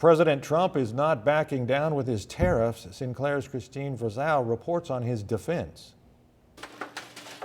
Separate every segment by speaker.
Speaker 1: President Trump is not backing down with his tariffs. Sinclair's Christine Frizzell reports on his defense.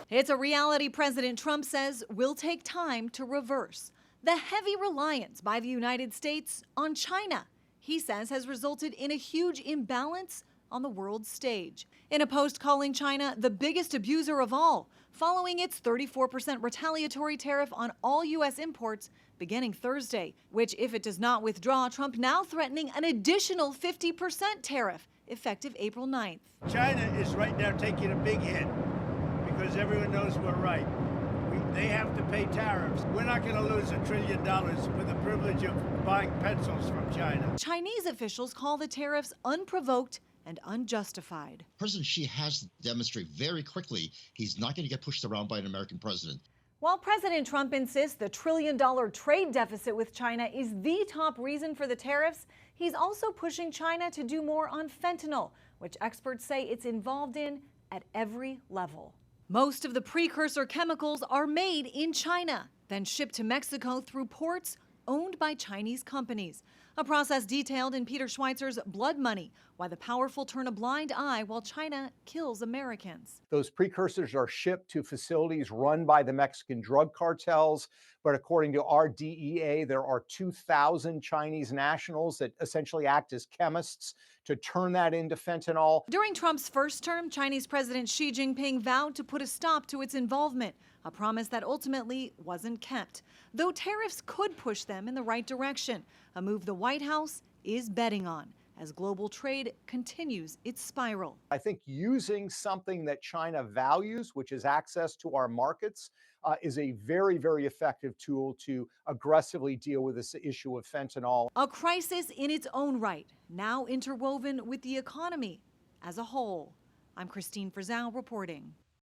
Speaker 2: It's a reality President Trump says will take time to reverse. The heavy reliance by the United States on China, he says, has resulted in a huge imbalance on the world stage. In a post calling China the biggest abuser of all, following its 34% retaliatory tariff on all U.S. imports beginning Thursday, which, if it does not withdraw, Trump now threatening an additional 50% tariff effective April 9th.
Speaker 3: China is right now taking a big hit because everyone knows we're right. They have to pay tariffs. We're not going to lose $1 trillion with the privilege of buying pencils from China.
Speaker 2: Chinese officials call the tariffs unprovoked and unjustified.
Speaker 4: President Xi has to demonstrate very quickly he's not going to get pushed around by an American president.
Speaker 2: While President Trump insists the $1 trillion trade deficit with China is the top reason for the tariffs, he's also pushing China to do more on fentanyl, which experts say it's involved in at every level. Most of the precursor chemicals are made in China, then shipped to Mexico through ports owned by Chinese companies. A process detailed in Peter Schweitzer's Blood Money, Why the Powerful Turn a Blind Eye While China Kills Americans.
Speaker 5: Those precursors are shipped to facilities run by the Mexican drug cartels. But according to our DEA, there are 2,000 Chinese nationals that essentially act as chemists to turn that into fentanyl.
Speaker 2: During Trump's first term, Chinese President Xi Jinping vowed to put a stop to its involvement, a promise that ultimately wasn't kept, though tariffs could push them in the right direction, a move the White House is betting on as global trade continues its spiral.
Speaker 5: I think using something that China values, which is access to our markets, is a very, very effective tool to aggressively deal with this issue of fentanyl.
Speaker 2: A crisis in its own right, now interwoven with the economy as a whole. I'm Christine Frizzell reporting.